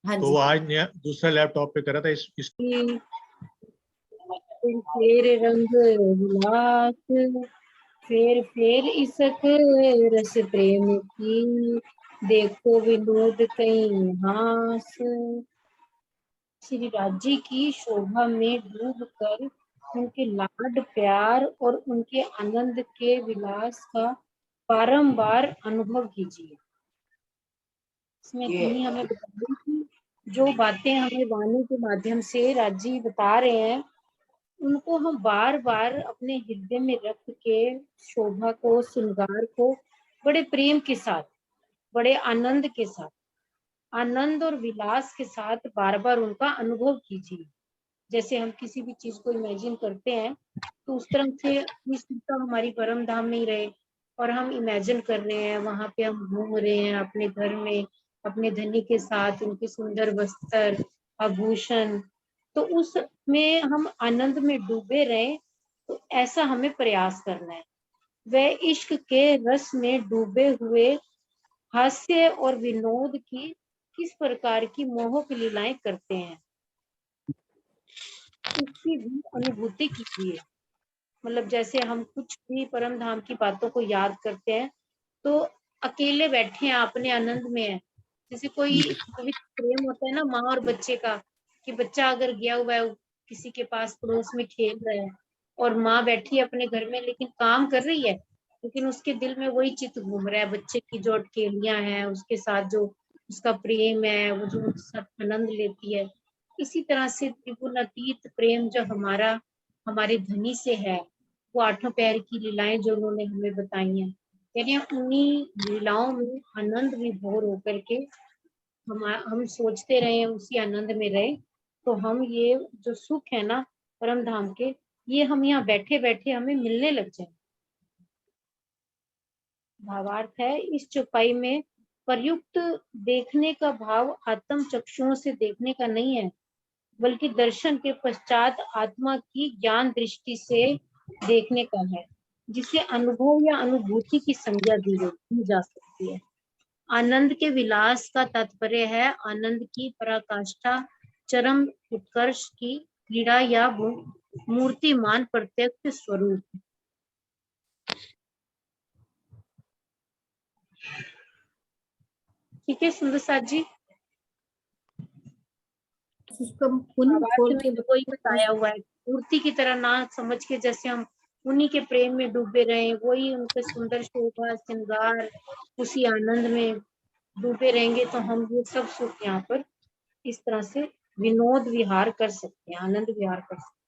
हाँ तो जी। आज दूसरा लैपटॉप पे करा था। इस कोई फेर रंग विलास, फेर इसक रस प्रेम की, देखो विनोद कहीं हास। श्री राज्य की शोभा में डूब कर उनके लाड प्यार और उनके आनंद के विलास का बारंबार अनुभव कीजिए। इसमें धनी हमें बताइए कि जो बातें हमें वाणी के माध्यम से राज्य बता रहे हैं, उनको हम बार बार अपने हृदय में रख के शोभा को, श्रृंगार को बड़े प्रेम के साथ, बड़े आनंद के साथ, आनंद और विलास के साथ बार बार उनका अनुभव कीजिए। जैसे हम किसी भी चीज को इमेजिन करते हैं तो उस तरह से हमारी परम धाम में ही रहे, और हम इमेजिन कर रहे हैं वहां पे हम घूम रहे हैं अपने घर में अपने धनी के साथ, उनके सुंदर वस्त्र आभूषण, तो उसमें हम आनंद में डूबे रहे। तो ऐसा हमें प्रयास करना है। वह इश्क के रस में डूबे हुए हास्य और विनोद की किस प्रकार की मोहक लीलाएं करते हैं, उसकी भी अनुभूति कीजिए। मतलब जैसे हम कुछ भी परम धाम की बातों को याद करते हैं तो अकेले बैठे हैं, अपने आनंद में है। जैसे कोई पवित्र प्रेम होता है ना माँ और बच्चे का, कि बच्चा अगर गया हुआ है किसी के पास पड़ोस में खेल रहा है और माँ बैठी है अपने घर में लेकिन काम कर रही है, लेकिन उसके दिल में वही चित्त घूम रहा है, बच्चे की जो अटकेलियां हैं, उसके साथ जो उसका प्रेम है, वो जो उसके साथ आनंद लेती है। इसी तरह से त्रिगुण अतीत प्रेम जो हमारे धनी से है, वो आठों पैर की लीलाएं जो उन्होंने हमें बताई हैं, यानी उन्हीं लीलाओं में आनंद विभोर होकर के हम सोचते रहे, उसी आनंद में रहे, तो हम ये जो सुख है ना परम धाम के, ये हम यहाँ बैठे बैठे हमें मिलने लग जाए। भावार्थ है, इस चौपाई में प्रयुक्त देखने का भाव आत्म चक्षुओं से देखने का नहीं है, बल्कि दर्शन के पश्चात आत्मा की ज्ञान दृष्टि से देखने का है, जिसे अनुभव या अनुभूति की संज्ञा दी जा सकती है। आनंद के विलास का तात्पर्य है आनंद की पराकाष्ठा, चरम उत्कर्ष की क्रीड़ा या मूर्तिमान प्रत्यक्ष स्वरूप। ठीक है सुंदर साथ जी, वही बताया हुआ है, मूर्ति की तरह ना समझ के जैसे हम उन्हीं के प्रेम में डूबे रहे, वही उनके सुंदर शोभा श्रृंगार, उसी आनंद में डूबे रहेंगे, तो हम ये सब सुख यहाँ पर इस तरह से विनोद विहार कर सकते हैं, आनंद विहार कर सकते हैं।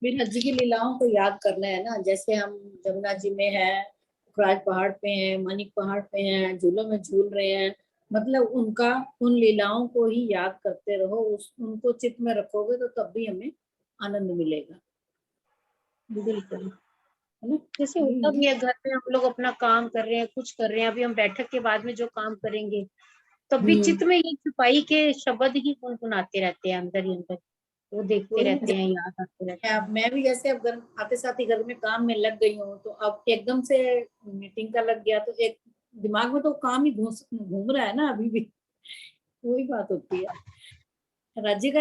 विराट जी की लीलाओं को याद करना है ना, जैसे हम जमुना जी में हैं, राज पहाड़ पे हैं, मानिक पहाड़ पे हैं, झूलों में झूल रहे हैं, मतलब उनका उन लीलाओं को ही याद करते रहो, उनको चित्त में रखोगे तो तब भी हमें आनंद मिलेगा। बिल्कुल, जैसे होता भी है घर में हम लोग अपना काम कर रहे हैं, कुछ कर रहे हैं, अभी हम बैठक के बाद में जो काम करेंगे तब भी चित्त में ये छुपाई के शब्द ही गुनगुनाते रहते हैं अंदर ही अंदर, वो देखते रहते हैं, याद आते रहते हैं। मैं भी जैसे अब घर आते साथ ही घर में काम में लग गई हूँ, तो अब एकदम से मीटिंग का लग गया तो एक दिमाग में तो काम ही घूम रहा है ना अभी भी, वही बात होती है। राज्य का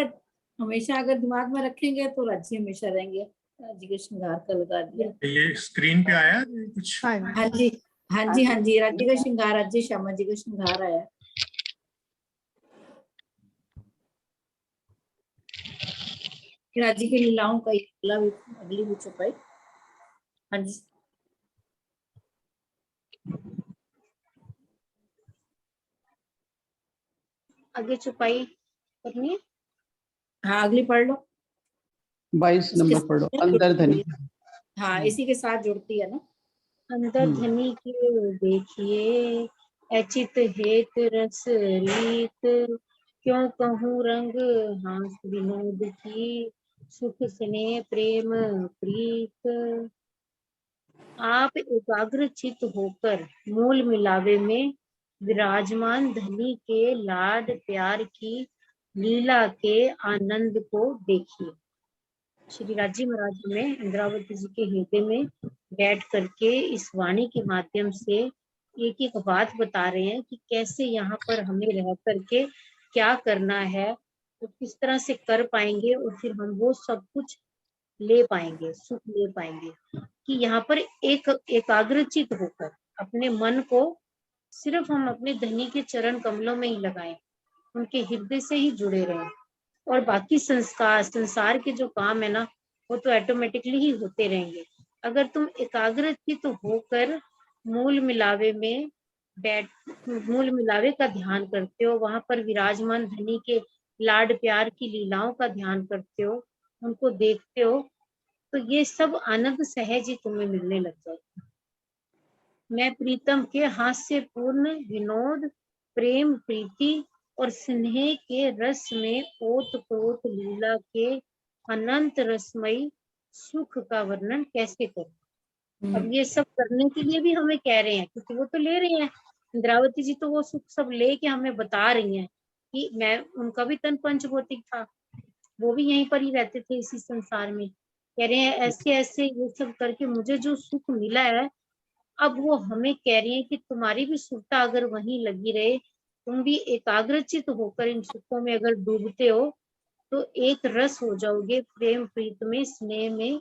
हमेशा अगर दिमाग में रखेंगे तो राज्य हमेशा रहेंगे। राज्य के श्रृंगार का लगा दिया, ये स्क्रीन पे आया कुछ? हाँ जी हाँ जी हाँ जी, राज्य का श्रृंगार, राज्य श्यामा जी का श्रृंगार आया। राज्य की लीलाओं का अगली भी चौपाई। हाँ जी आगे चौपाई करनी है, हाँ अगली पढ़ लो, 22 नंबर पढ़ो, अंदर धनी। हाँ इसी के साथ जुड़ती है ना। अंदर धनी के देखिए अचित हेत रस रीत, क्यों कहूँ रंग हास विनोद की, सुख स्नेह प्रेम प्रीत। आप एकाग्र चित्त होकर मूल मिलावे में विराजमान धनी के लाड प्यार की लीला के आनंद को देखिए। श्री राजी महाराज में इंद्रावती जी के हृदय में बैठ करके इस वाणी के माध्यम से एक एक बात बता रहे हैं कि कैसे यहाँ पर हमें रह करके क्या करना है, तो किस तरह से कर पाएंगे और फिर हम वो सब कुछ ले पाएंगे, सुख ले पाएंगे। कि यहाँ पर एक एकाग्रचित होकर अपने मन को सिर्फ हम अपने धनी के चरण कमलों में ही लगाएं, उनके हृदय से ही जुड़े रहें, और बाकी संसार के जो काम है ना, वो तो ऑटोमेटिकली ही होते रहेंगे। अगर तुम एकाग्रचित होकर मूल मिलावे का ध्यान करते हो, वहां पर विराजमान धनी के लाड प्यार की लीलाओं का ध्यान करते हो, उनको देखते हो, तो ये सब आनंद सहज ही तुम्हें मिलने लग जाएगा। मैं प्रीतम के हास्य पूर्ण विनोद, प्रेम, प्रीति और स्नेह के रस में ओत-प्रोत लीला के अनंत रसमयी सुख का वर्णन कैसे करूं। अब ये सब करने के लिए भी हमें कह रहे हैं, क्योंकि वो तो ले रहे हैं, इंद्रावती जी तो वो सुख सब लेके हमें बता रही हैं कि मैं, उनका भी तन पंचभौतिक था, वो भी यहीं पर ही रहते थे इसी संसार में। कह रहे हैं ऐसे ऐसे ये सब करके मुझे जो सुख मिला है, अब वो हमें कह रही है कि तुम्हारी भी सुखता अगर वहीं लगी रहे, तुम भी एकाग्रचित होकर इन सुखों में अगर डूबते हो, तो एक रस हो जाओगे, प्रेम प्रीत में, स्नेह में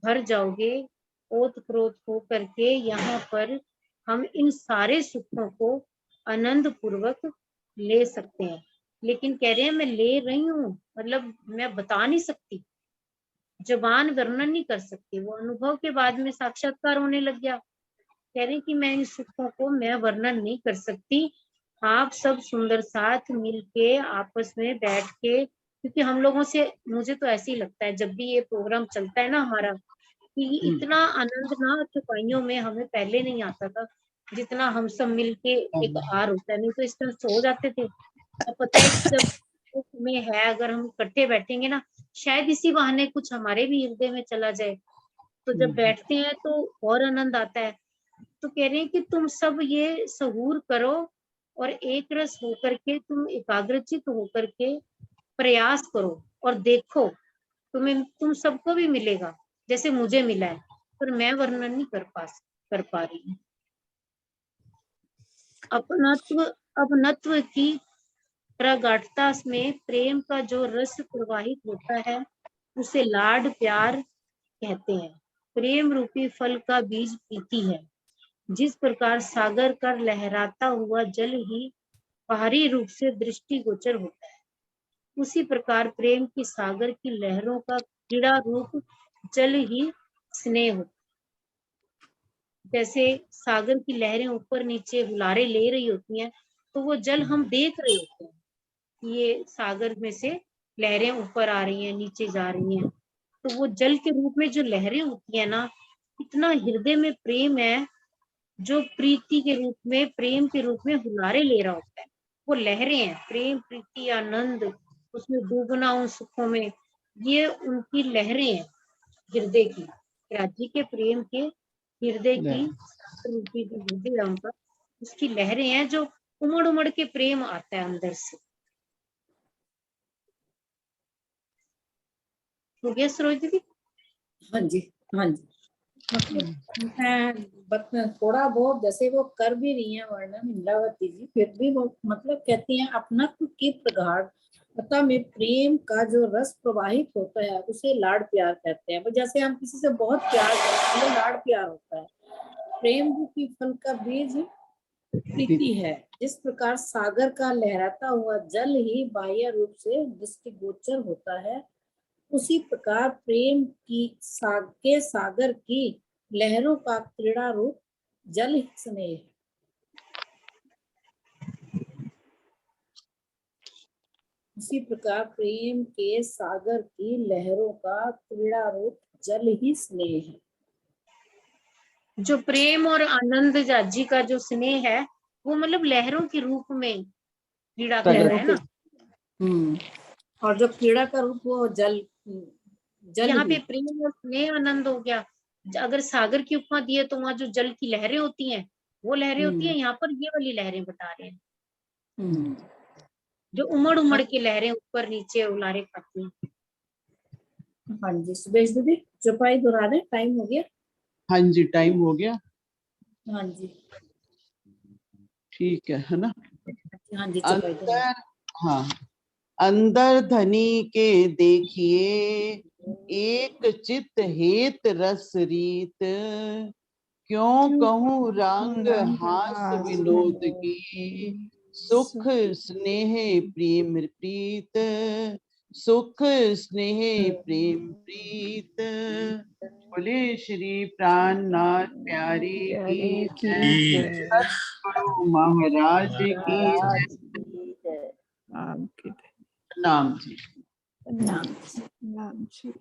भर जाओगे, ओत प्रोत हो करके। यहाँ पर हम इन सारे सुखों को आनंद पूर्वक ले सकते हैं। लेकिन कह रहे हैं मैं ले रही हूँ, मतलब मैं बता नहीं सकती, जबान वर्णन नहीं कर सकती, वो अनुभव के बाद में साक्षात्कार होने लग गया। कह रहे कि मैं इन सुखों को मैं वर्णन नहीं कर सकती, आप सब सुंदर साथ मिलके आपस में बैठ के, क्योंकि हम लोगों से, मुझे तो ऐसे ही लगता है जब भी ये प्रोग्राम चलता है ना हमारा, कि इतना आनंद ना चौपाइयों में हमें पहले नहीं आता था, जितना हम सब मिलके एक आर होता है। नहीं तो इस तरह सो जाते थे। अब पता है जब में है, अगर हम इकट्ठे बैठेंगे ना, शायद इसी बहाने कुछ हमारे भी हृदय में चला जाए, तो जब बैठते हैं तो और आनंद आता है। तो कह रहे हैं कि तुम सब ये सहूर करो और एक रस होकर के, तुम एकाग्रचित होकर के प्रयास करो और देखो, तुम सबको भी मिलेगा जैसे मुझे मिला है, पर मैं वर्णन नहीं कर पा रही हूँ। अपनत्व की प्रगाढ़ता में प्रेम का जो रस प्रवाहित होता है, उसे लाड प्यार कहते हैं। प्रेम रूपी फल का बीज प्रीति है। जिस प्रकार सागर का लहराता हुआ जल ही बाहरी रूप से दृष्टिगोचर होता है, उसी प्रकार प्रेम की सागर की लहरों का क्रीड़ा रूप जल ही स्नेह होता है। जैसे सागर की लहरें ऊपर नीचे हुलारे ले रही होती हैं, तो वो जल हम देख रहे होते हैं, ये सागर में से लहरें ऊपर आ रही हैं, नीचे जा रही हैं, तो वो जल के रूप में जो लहरें होती है ना, इतना हृदय में प्रेम है जो प्रीति के रूप में, प्रेम के रूप में हुलारे ले रहा होता है। वो लहरें हैं, प्रेम प्रीति आनंद, उसमें डूबना उन सुखों में, ये उनकी लहरें हैं हृदय की, राज्य के प्रेम के हृदय की रूपी जो हृदय है उनका, उसकी लहरें हैं जो उमड़ उमड़ के प्रेम आता है अंदर से। हो गया सरोज दीदी? हाँ जी, हाँ जी। मतलब थोड़ा बहुत जैसे वो कर भी रही है वर्णन इंद्रावती जी, फिर भी वो मतलब कहती हैं अपनत्व की प्रगाढ़ता में प्रेम का जो रस प्रवाहित होता है, उसे लाड प्यार कहते हैं। जैसे हम किसी से बहुत प्यार करते हैं, लाड प्यार होता है। प्रेम रूपी फल का बीज प्रीति है। जिस प्रकार सागर का लहराता हुआ जल ही बाह्य रूप से दृष्टिगोचर होता है, उसी प्रकार प्रेम की सागर की लहरों का क्रीड़ा रूप जल ही स्नेह है। उसी प्रकार प्रेम के सागर की लहरों का क्रीड़ा रूप जल ही स्नेह है। जो प्रेम और आनंद जाजी का जो स्नेह है, वो मतलब लहरों के रूप में क्रीड़ा कर रहा है ना। और जो क्रीड़ा का रूप वो जल यहाँ पे प्रेम और स्नेह आनंद हो गया। अगर सागर की उपमा दी है तो वहाँ जो जल की लहरें होती हैं, वो लहरें होती हैं, यहाँ पर ये वाली लहरें बता रहे हैं, जो उमड़ उमड़ के लहरें ऊपर नीचे उलारे खाती हैं। हाँ जी सुबेश दीदी, चौपाई दोहरा दे, टाइम हो गया। हाँ जी टाइम हो गया। हाँ जी ठीक है ना। हाँ जी अंदर, हाँ, अंदर धनी के देखिए एक चित हेत रस रीत, क्यों कहूँ रंग हास विनोद की, सुख स्नेह प्रेम प्रीत, सुख स्नेह प्रेम प्रीत। बोले श्री प्राणनाथ प्यारे की जय, सद्गुरु महाराज की जय। नाम जी। नाम जी।